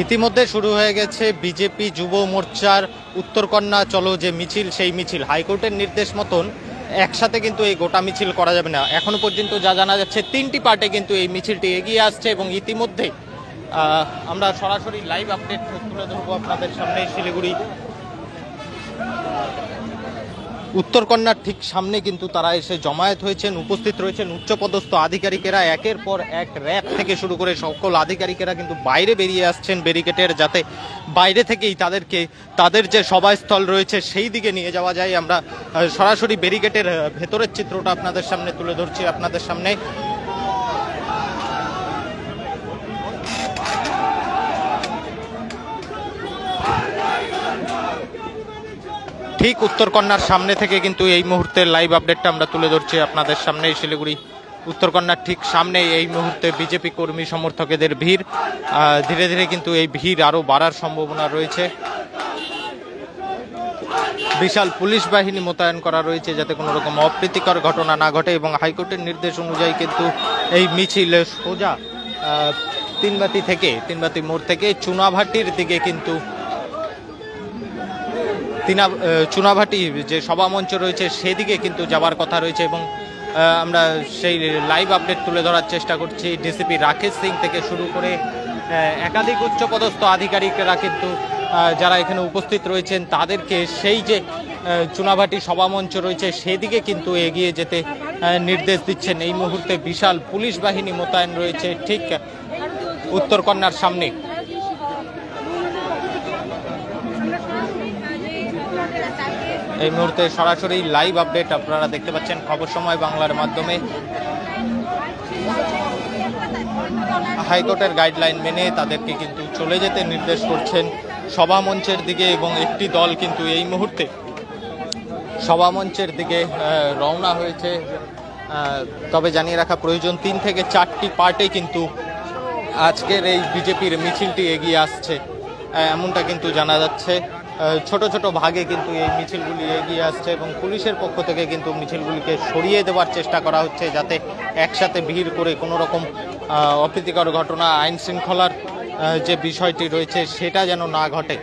ইতিমধ্যে শুরু হয়ে গেছে বিজেপি যুব মোর্চার উত্তরকন্যা চলো যে মিছিল, সেই মিছিল হাইকোর্টের নির্দেশ মতন একসাথে কিন্তু এই গোটা মিছিল করা যাবে না। এখনো পর্যন্ত যা জানা যাচ্ছে 3টি পার্টে কিন্তু এই মিছিলটি এগিয়ে আসছে এবং ইতিমধ্যে আমরা সরাসরি লাইভ আপডেট তুলে ধরবো আপনাদের সামনে। শিলিগুড়ি উত্তরকন্যার ঠিক সামনে কিন্তু তারা এসে জমায়েত হয়েছেন, উপস্থিত রয়েছেন উচ্চপদস্থ আধিকারিকেরা। একের পর এক র্যাব থেকে শুরু করে সকল আধিকারিকেরা কিন্তু বাইরে বেরিয়ে আসছেন ব্যারিকেডের, যাতে বাইরে থেকেই তাদের যে সভাস্থল রয়েছে সেই দিকে নিয়ে যাওয়া যায়। আমরা সরাসরি ব্যারিকেডের ভেতরের চিত্রটা আপনাদের সামনে তুলে ধরছি আপনাদের সামনে। ঠিক উত্তরকন্যার সামনে থেকে কিন্তু এই মুহূর্তে লাইভ আপডেটটা আমরা তুলে ধরছি আপনাদের সামনে। শিলিগুড়ি উত্তরকন্যার ঠিক সামনে এই মুহূর্তে বিজেপি কর্মী সমর্থকদের ভিড়। ধীরে ধীরে কিন্তু এই ভিড় আরও বাড়ার সম্ভাবনা রয়েছে। বিশাল পুলিশ বাহিনী মোতায়েন করা রয়েছে যাতে কোনো রকম অপ্রীতিকর ঘটনা না ঘটে, এবং হাইকোর্টের নির্দেশ অনুযায়ী কিন্তু এই মিছিল সোজা তিনবাতি মোড় থেকে চুনাভাটির দিকে কিন্তু চুনাভাটি যে সভামঞ্চ রয়েছে সেদিকে কিন্তু যাওয়ার কথা রয়েছে। এবং আমরা সেই লাইভ আপডেট তুলে ধরার চেষ্টা করছি। ডিসিপি রাকেশ সিং থেকে শুরু করে একাধিক উচ্চপদস্থ আধিকারিকরা কিন্তু যারা এখানে উপস্থিত রয়েছেন তাদেরকে সেই যে চুনাভাটি সভামঞ্চ রয়েছে সেদিকে কিন্তু এগিয়ে যেতে নির্দেশ দিচ্ছেন। এই মুহূর্তে বিশাল পুলিশ বাহিনী মোতায়েন রয়েছে ঠিক উত্তরকন্যার সামনে। এই মুহূর্তে সরাসরি লাইভ আপডেট আপনারা দেখতে পাচ্ছেন খবর সময় বাংলার মাধ্যমে। হাইকোর্টের গাইডলাইন মেনে তাদেরকে কিন্তু চলে যেতে নির্দেশ করছেন সভামঞ্চের দিকে, এবং একটি দল কিন্তু এই মুহূর্তে সভামঞ্চের দিকে রওনা হয়েছে। তবে জানিয়ে রাখা প্রয়োজন 3 থেকে 4টি পার্টে কিন্তু আজকের এই বিজেপির মিছিলটি এগিয়ে আসছে, এমনটা কিন্তু জানা যাচ্ছে। ছোট ছোট ভাগে কিন্তু এই মিছিলগুলি এগিয়ে আসছে এবং পুলিশের পক্ষ থেকে কিন্তু মিছিলগুলিকে সরিয়ে দেওয়ার চেষ্টা করা হচ্ছে যাতে একসাথে ভিড় করে কোনো রকম অপ্রীতিকর ঘটনা, আইন শৃঙ্খলার যে বিষয়টি রয়েছে সেটা যেন না ঘটে।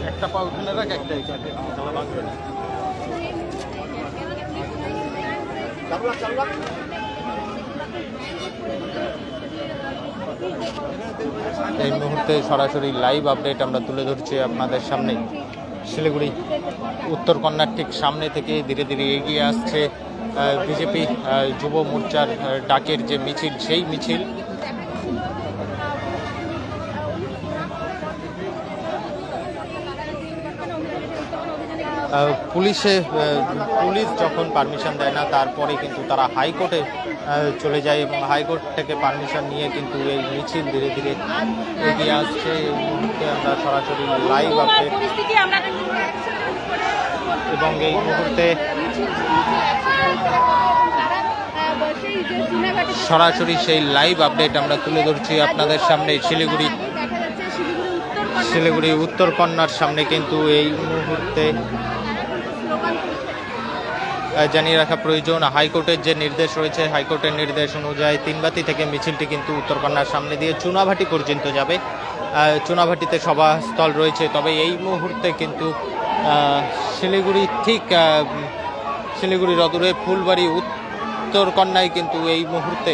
একটা পা উঠে রাখ, একটা এই মুহূর্তে সরাসরি লাইভ আপডেট আমরা তুলে ধরছি আপনাদের সামনে। শিলিগুড়ি উত্তরকন্যার ঠিক সামনে থেকে ধীরে ধীরে এগিয়ে আসছে বিজেপি যুব মোর্চার ডাকের যে মিছিল, সেই মিছিল। পুলিশ যখন পারমিশন দেয় না তারপরে কিন্তু তারা হাইকোর্টে চলে যায় এবং হাইকোর্ট থেকে পারমিশন নিয়ে কিন্তু এই মিছিল ধীরে ধীরে এগিয়ে আসছে। এই মুহূর্তে আমরা সরাসরি লাইভ আপডেট এবং এই মুহূর্তে সরাসরি সেই লাইভ আপডেট আমরা তুলে ধরছি আপনাদের সামনে। শিলিগুড়ি উত্তরকন্যার সামনে কিন্তু এই মুহূর্তে জানিয়ে রাখা প্রয়োজন হাইকোর্টের যে নির্দেশ রয়েছে, হাইকোর্টের নির্দেশ অনুযায়ী তিনবাতি থেকে মিছিলটি কিন্তু উত্তরকন্যার সামনে দিয়ে চুনাভাটি পর্যন্ত যাবে। চুনাভাটিতে সভাস্থল রয়েছে, তবে এই মুহূর্তে কিন্তু শিলিগুড়ির অদূরে ফুলবাড়ি উত্তরকন্যায় কিন্তু এই মুহূর্তে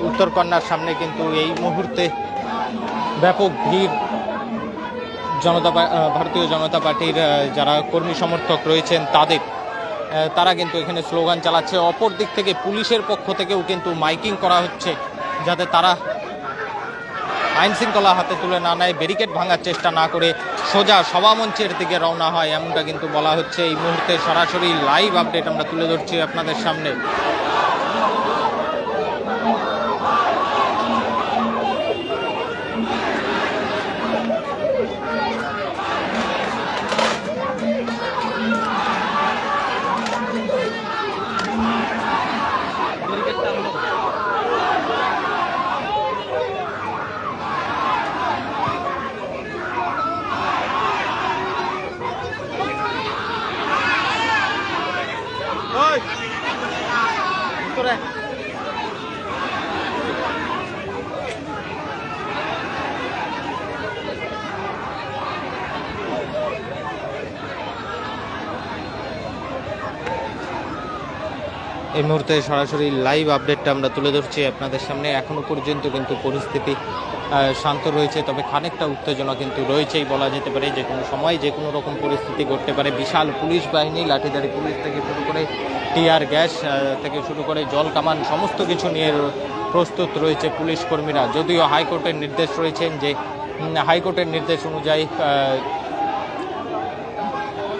উত্তরকন্যার সামনে কিন্তু এই মুহূর্তে ব্যাপক ভিড়। ভারতীয় জনতা পার্টির যারা কর্মী সমর্থক রয়েছেন তারা কিন্তু এখানে স্লোগান চালাচ্ছে। অপর দিক থেকে পুলিশের পক্ষ থেকেও কিন্তু মাইকিং করা হচ্ছে যাতে তারা আইন শৃঙ্খলা হাতে তুলে না নেয়, ব্যারিকেড ভাঙার চেষ্টা না করে সোজা সভামঞ্চের দিকে রওনা হয়, এমনটা কিন্তু বলা হচ্ছে। এই মুহূর্তে সরাসরি লাইভ আপডেট আমরা তুলে ধরছি আপনাদের সামনে। এই মুহূর্তে সরাসরি লাইভ আপডেটটা আমরা তুলে ধরছি আপনাদের সামনে। এখনো পর্যন্ত কিন্তু পরিস্থিতি শান্ত রয়েছে, তবে খানিকটা উত্তেজনা কিন্তু রয়েছেই বলা যেতে পারে। যে কোনো সময় যে কোনো রকম পরিস্থিতি ঘটতে পারে। বিশাল পুলিশ বাহিনী, লাঠিধারী পুলিশ থেকে শুরু করে টিয়ার গ্যাস থেকে শুরু করে জল কামান সমস্ত কিছু নিয়ে প্রস্তুত রয়েছে পুলিশ কর্মীরা। যদিও হাইকোর্টের নির্দেশ রয়েছেন যে হাইকোর্টের নির্দেশ অনুযায়ী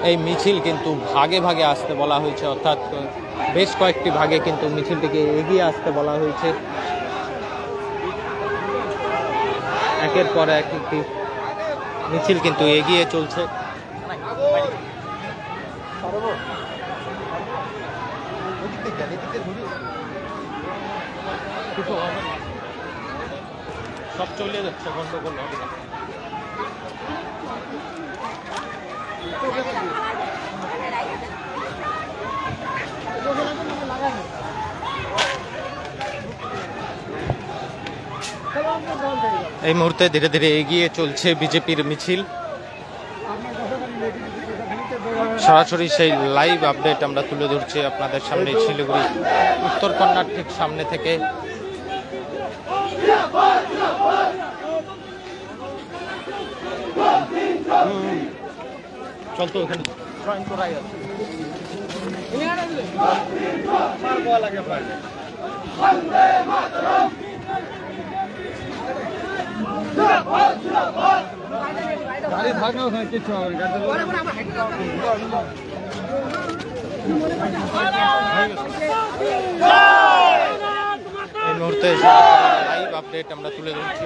এই মিছিল কিন্তু ভাগে ভাগে আসতে বলা হয়েছে, অর্থাৎ বেশ কয়েকটি ভাগে কিন্তু মিছিলটিকে এগিয়ে আসতে বলা হয়েছে। একের পর এক একটি মিছিল কিন্তু এগিয়ে চলছে। সব চলে যাচ্ছে, গন্ডগোল হবে না। এই মুহূর্তে ধীরে ধীরে এগিয়ে চলছে বিজেপির মিছিল। সরাসরি সেই লাইভ আপডেট আমরা তুলে ধরছি আপনাদের সামনে শিলিগুড়ি উত্তরকন্যার ঠিক সামনে থেকে। চলতো ওখানে গাড়ি থাকলে ওখানে কিছু হবে। এই মুহূর্তে লাইভ আপডেট আমরা তুলে ধরছি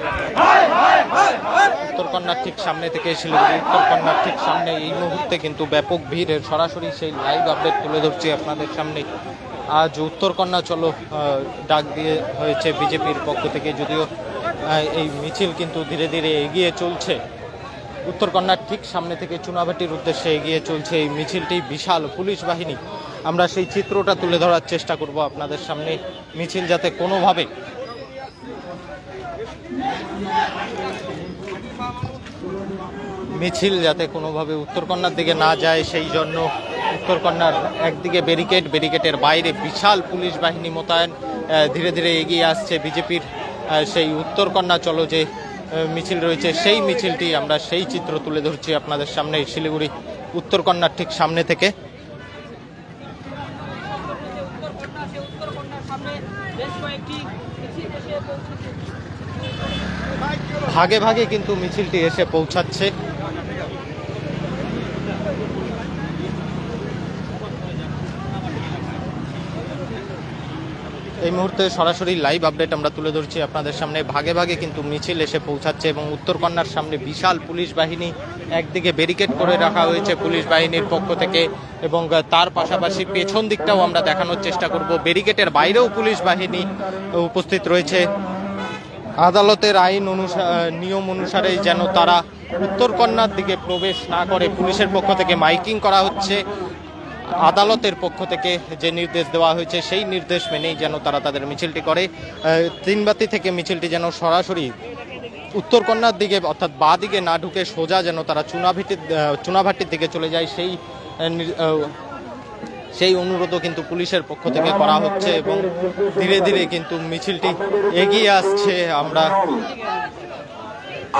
উত্তরকন্যার ঠিক সামনে থেকে। শিলিগুড়ি উত্তরকন্যার ঠিক সামনে এই মুহূর্তে কিন্তু ব্যাপক ভিড়ের সরাসরি সেই লাইভ আপডেট তুলে ধরছি আপনাদের সামনে। আজ উত্তরকন্যা চলো ডাক দিয়ে হয়েছে বিজেপির পক্ষ থেকে, যদিও এই মিছিল কিন্তু ধীরে ধীরে এগিয়ে চলছে। উত্তরকন্যার ঠিক সামনে থেকে চুনাভাটির উদ্দেশ্যে এগিয়ে চলছে এই মিছিলটি। বিশাল পুলিশ বাহিনী, আমরা সেই চিত্রটা তুলে ধরার চেষ্টা করব আপনাদের সামনে। মিছিল যাতে কোনোভাবে উত্তরকন্যার দিকে না যায়, সেই জন্য উত্তরকন্যার একদিকে ব্যারিকেডের বাইরে বিশাল পুলিশ বাহিনী মোতায়েন ধীরে ধীরে এগিয়ে আসছে বিজেপির সেই উত্তরকন্যা চলো যে মিছিল রয়েছে, সেই মিছিলটি আমরা সেই চিত্র তুলে ধরছি আপনাদের সামনে শিলিগুড়ি উত্তরকন্যার ঠিক সামনে থেকে। ভাগে ভাগে কিন্তু মিছিলটি এসে পৌঁছাচ্ছে। এই মুহূর্তে সরাসরি লাইভ আপডেট আমরা তুলে ধরছি আপনাদের সামনে। ভাগে ভাগে কিন্তু মিছিল এসে পৌঁছাচ্ছে এবং উত্তরকন্যার সামনে বিশাল পুলিশ বাহিনী, একদিকে ব্যারিকেড করে রাখা হয়েছে পুলিশ বাহিনীর পক্ষ থেকে, এবং তার পাশাপাশি পেছন দিকটাও আমরা দেখানোর চেষ্টা করব। ব্যারিকেডের বাইরেও পুলিশ বাহিনী উপস্থিত রয়েছে। আদালতের আইন নিয়ম অনুসারে যেন তারা উত্তরকন্যার দিকে প্রবেশ না করে, পুলিশের পক্ষ থেকে মাইকিং করা হচ্ছে। আদালতের পক্ষ থেকে যে নির্দেশ দেওয়া হয়েছে সেই নির্দেশ মেনেই যেন তারা তাদের মিছিলটি করে। তিনবাতি থেকে মিছিলটি যেন সরাসরি উত্তরকন্যার দিকে অর্থাৎ বাঁ দিকে না ঢুকে সোজা যেন তারা চুনাভাটির দিকে চলে যায়, সেই অনুরোধও কিন্তু পুলিশের পক্ষ থেকে করা হচ্ছে এবং ধীরে ধীরে কিন্তু মিছিলটি এগিয়ে আসছে। আমরা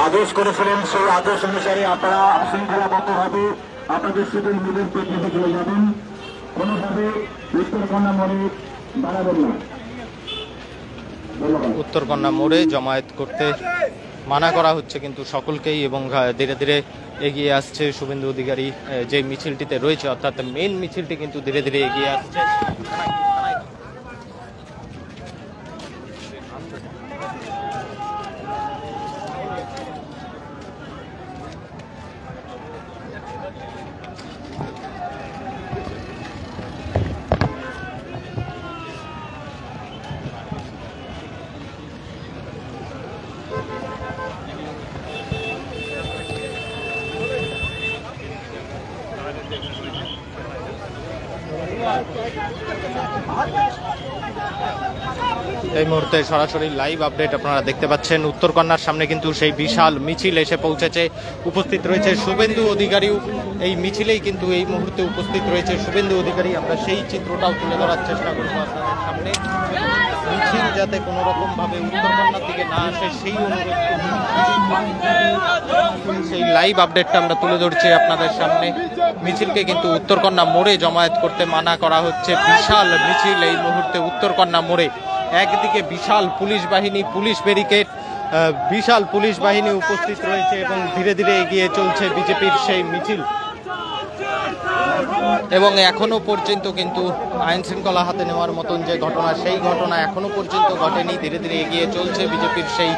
আদেশ করেছিলেন, সেই আদেশ অনুসারে আপনারা শৃঙ্খলাবদ্ধভাবে আপনাদের সিটের নিজের প্রতিনিধি চলে যাবেন, কোনোভাবে উত্তরকন্যা মোড়ে দাঁড়াবেন না। উত্তরকন্যা মোড়ে জমায়েত করতে মানা করা হচ্ছে কিন্তু সকলকেই, এবং ধীরে ধীরে এগিয়ে আসছে শুভেন্দু অধিকারী যে মিছিলটিতে রয়েছে, অর্থাৎ মেন মিছিলটি কিন্তু ধীরে ধীরে এগিয়ে আসছে। এই মুহূর্তে সরাসরি লাইভ আপডেট আপনারা দেখতে পাচ্ছেন। উত্তরকন্যার সামনে কিন্তু সেই বিশাল মিছিল এসে পৌঁছেছে, উপস্থিত রয়েছে শুভেন্দু অধিকারীও। এই মিছিলেই কিন্তু এই মুহূর্তে উপস্থিত রয়েছে শুভেন্দু অধিকারী। আমরা সেই চিত্রটাও তুলে ধরার চেষ্টা করবো আপনাদের সামনে। মিছিল যাতে কোনো রকম ভাবে উত্তরকন্যার দিকে না আসে সেই অনুরোধ, সেই লাইভ আপডেটটা আমরা তুলে ধরছি আপনাদের সামনে। মিছিলকে কিন্তু উত্তরকন্যা মোড়ে জমায়েত করতে মানা করা হচ্ছে। বিশাল মিছিল এই মুহূর্তে উত্তরকন্যা মোড়ে। একদিকে বিশাল পুলিশ বাহিনী, পুলিশ ব্যারিকেড, বিশাল পুলিশ বাহিনী উপস্থিত রয়েছে এবং ধীরে ধীরে এগিয়ে চলছে বিজেপির সেই মিছিল। এবং এখনো পর্যন্ত কিন্তু আইন শৃঙ্খলা হাতে নেওয়ার মতন যে ঘটনা, সেই ঘটনা এখনো পর্যন্ত ঘটেনি। ধীরে ধীরে এগিয়ে চলছে বিজেপির সেই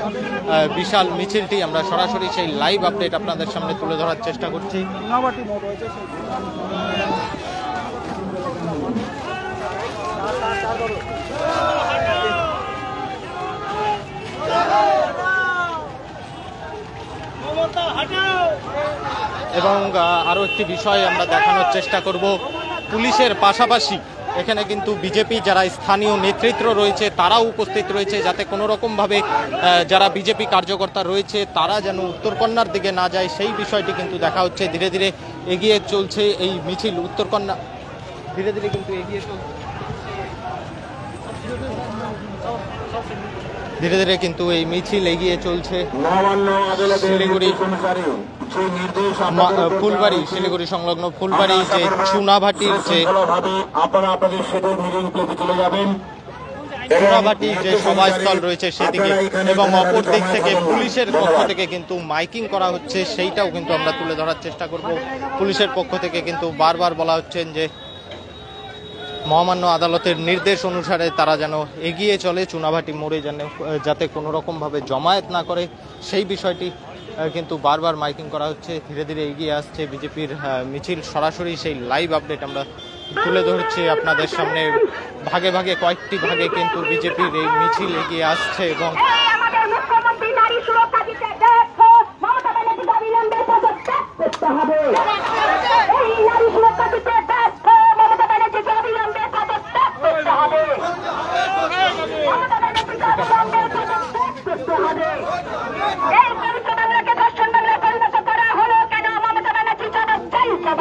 বিশাল মিছিলটি। আমরা সরাসরি সেই লাইভ আপডেট আপনাদের সামনে তুলে ধরার চেষ্টা করছি। এবং আরো একটি বিষয় আমরা দেখানোর চেষ্টা করব, পুলিশের পাশাপাশি এখানে কিন্তু বিজেপি যারা স্থানীয় নেতৃত্ব রয়েছে তারাও উপস্থিত রয়েছে, যাতে কোনো রকমভাবে যারা বিজেপি কার্যকর্তা রয়েছে তারা যেন উত্তরকন্যার দিকে না যায় সেই বিষয়টি কিন্তু দেখা হচ্ছে। ধীরে ধীরে এগিয়ে চলছে এই মিছিল উত্তরকন্যা, ধীরে ধীরে কিন্তু এগিয়ে চলছে, ধীরে ধীরে কিন্তু এই মিছিল এগিয়ে চলছে শিলিগুড়ি ফুলবাড়ি, শিলিগুড়ি সংলগ্ন ফুলবাড়ি যে চুনাভাটির যে চুনাভাটির যে সভাস্থল রয়েছে সেদিকে, এবং অপর দিক থেকে পুলিশের পক্ষ থেকে কিন্তু মাইকিং করা হচ্ছে, সেইটাও কিন্তু আমরা তুলে ধরার চেষ্টা করব। পুলিশের পক্ষ থেকে কিন্তু বারবার বলা হচ্ছেন যে মহামান্য আদালতের নির্দেশ অনুসারে তারা যেন এগিয়ে চলে, চুনাভাটি মোড়ে যাতে কোনো রকমভাবে জমায়েত না করে সেই বিষয়টি কিন্তু বারবার মাইকিং করা হচ্ছে। ধীরে ধীরে এগিয়ে আসছে বিজেপির মিছিল। সরাসরি সেই লাইভ আপডেট আমরা তুলে ধরছি আপনাদের সামনে। ভাগে ভাগে কয়েকটি ভাগে কিন্তু বিজেপির এই মিছিল এগিয়ে আসছে এবং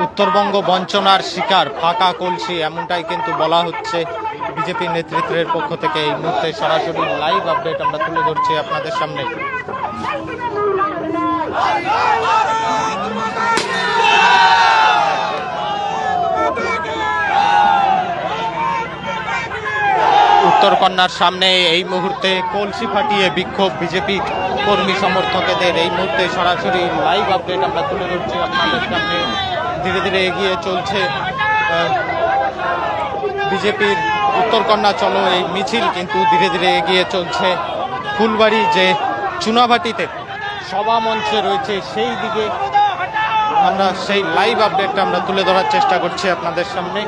উত্তরবঙ্গ বঞ্চনার শিকার ফাঁকা কলসি, এমনটাই কিন্তু বলা হচ্ছে বিজেপি নেতৃত্বের পক্ষ থেকে। এই মুহূর্তে সরাসরি লাইভ আপডেট আমরা তুলে ধরছি আপনাদের সামনে। উত্তরকন্যার সামনে এই মুহূর্তে কলসি ফাটিয়ে বিক্ষোভ বিজেপি কর্মী সমর্থকদের। এই মুহূর্তে সরাসরি লাইভ আপডেট আমরা তুলে ধরছি আপনাদের সামনে। ধীরে ধীরে এগিয়ে চলছে বিজেপির উত্তরকন্যা চলো এই মিছিল, কিন্তু ধীরে ধীরে এগিয়ে চলছে ফুলবাড়ি যে চুনাভাটিতে সভা মঞ্চে রয়েছে সেই দিকে। আমরা সেই লাইভ আপডেটটা আমরা তুলে ধরার চেষ্টা করছি আপনাদের সামনে।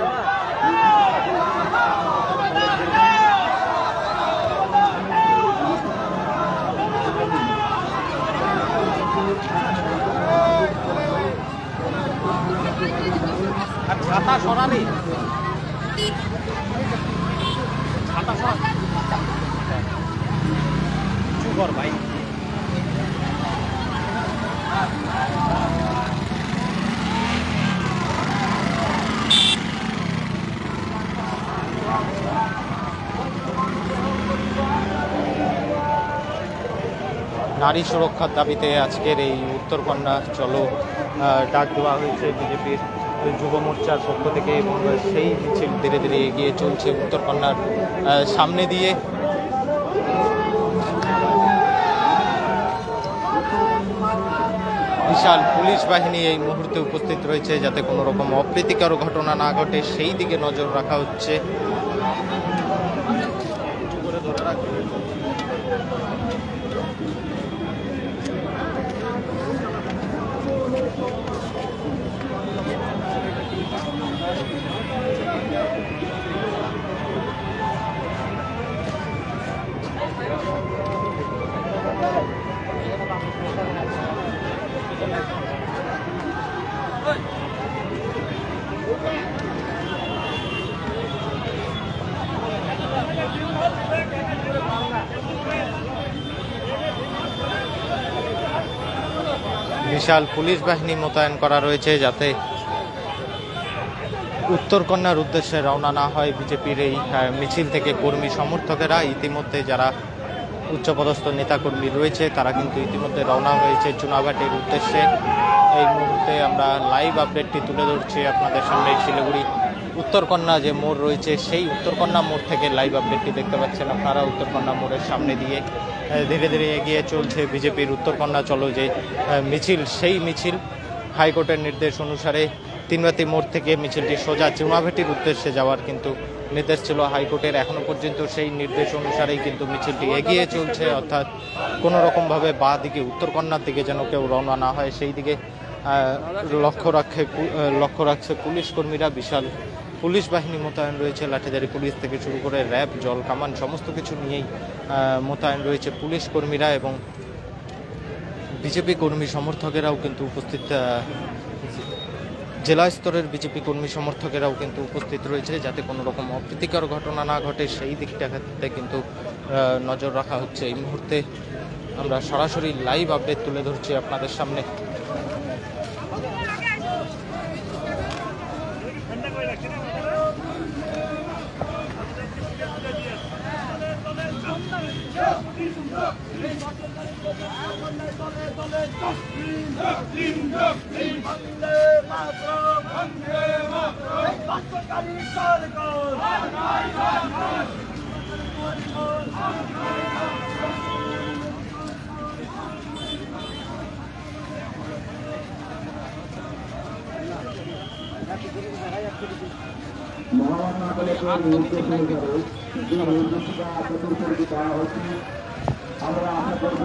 ছাতা সরানি, ছাতা সরা চুকর ভাই। নারী সুরক্ষার দাবিতে আজকের এই উত্তরকন্যা চলো ডাক দেওয়া হয়েছে বিজেপির যুব মোর্চার পক্ষ থেকে, এবং সেই মিছিল ধীরে ধীরে এগিয়ে চলছে উত্তরকন্যার সামনে দিয়ে। বিশাল পুলিশ বাহিনী এই মুহূর্তে উপস্থিত রয়েছে, যাতে কোনো রকম অপ্রীতিকর ঘটনা না ঘটে সেই দিকে নজর রাখা হচ্ছে। বিশাল পুলিশ বাহিনী মোতায়েন করা রয়েছে, যাতে উত্তরকন্যার উদ্দেশ্যে রওনা না হয় বিজেপির এই মিছিল থেকে কর্মী সমর্থকেরা। ইতিমধ্যে যারা উচ্চপদস্থ নেতাকর্মী রয়েছে তারা কিন্তু ইতিমধ্যে রওনা হয়েছে চুনাভাটির উদ্দেশ্যে। এই মুহূর্তে আমরা লাইভ আপডেটটি তুলে ধরছি আপনাদের সামনে। শিলিগুড়ি উত্তরকন্যা যে মোড় রয়েছে সেই উত্তরকন্যা মোড় থেকে লাইভ আপডেটটি দেখতে পাচ্ছেন আপনারা। উত্তরকন্যা মোড়ের সামনে দিয়ে ধীরে ধীরে এগিয়ে চলছে বিজেপির উত্তরকন্যা চলো যে মিছিল। সেই মিছিল হাইকোর্টের নির্দেশ অনুসারে তিনবাতি মোড় থেকে মিছিলটি সোজা চুনাভাটির উদ্দেশ্যে যাওয়ার কিন্তু নির্দেশ ছিল হাইকোর্টের। এখনো পর্যন্ত সেই নির্দেশ অনুসারেই কিন্তু মিছিলটি এগিয়ে চলছে, অর্থাৎ কোনো রকমভাবে বাঁ দিকে উত্তরকন্যার দিকে যেন কেউ রওনা না হয় সেই দিকে লক্ষ্য রাখছে পুলিশ কর্মীরা। বিশাল পুলিশ বাহিনী মোতায়েন রয়েছে, লাঠিধারী পুলিশ থেকে শুরু করে র্যাব, জল কামান সমস্ত কিছু নিয়েই মোতায়েন রয়েছে পুলিশ কর্মীরা। এবং বিজেপি কর্মী সমর্থকেরাও কিন্তু উপস্থিত, জেলা স্তরের বিজেপি কর্মী সমর্থকেরাও কিন্তু উপস্থিত রয়েছে, যাতে কোনো রকম অপ্রীতিকর ঘটনা না ঘটে সেই দিকটাতে কিন্তু নজর রাখা হচ্ছে। এই মুহূর্তে আমরা সরাসরি লাইভ আপডেট তুলে ধরছি আপনাদের সামনে। মহামান্য আদালতের নির্দেশ অনুসারে যে নির্দেশিকা চতুর্থী দেওয়া হচ্ছে, আমরা আশা করব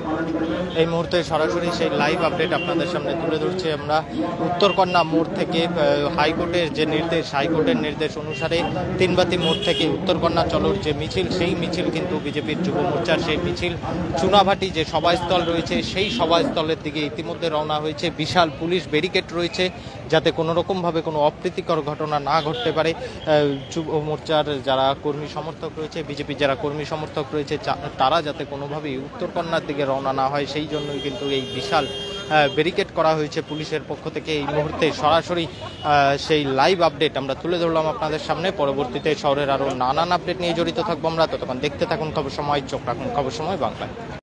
পালন করবেন। এই মুহূর্তে সরাসরি সেই লাইভ আপডেট আপনাদের সামনে তুলে ধরছি আমরা। উত্তরকন্যা মোড় থেকে হাইকোর্টের যে নির্দেশ, হাইকোর্টের নির্দেশ অনুসারে তিনবাতি মোড় থেকে উত্তরকন্যা চলোর যে মিছিল, সেই মিছিল কিন্তু বিজেপির যুব মোর্চার সেই মিছিল চুনাভাটি যে সভাস্থল রয়েছে সেই সভাস্থলের দিকে ইতিমধ্যে রওনা হয়েছে। বিশাল পুলিশ ব্যারিকেড রয়েছে, যাতে কোনো রকমভাবে কোনো অপ্রীতিকর ঘটনা না ঘটতে পারে। যুব মোর্চার যারা কর্মী সমর্থক রয়েছে, বিজেপির যারা কর্মী সমর্থক রয়েছে, তারা যাতে কোনোভাবেই উত্তরকন্যার দিকে রওনা না হয় সেই জন্যই কিন্তু এই বিশাল ব্যারিকেড করা হয়েছে পুলিশের পক্ষ থেকে। এই মুহূর্তে সরাসরি সেই লাইভ আপডেট আমরা তুলে ধরলাম আপনাদের সামনে। পরবর্তীতে শহরের আরও নানান আপডেট নিয়ে জড়িত থাকবো আমরা। ততক্ষণ দেখতে থাকুন খবর সময়, চোখ রাখুন খবর সময় বাংলায়।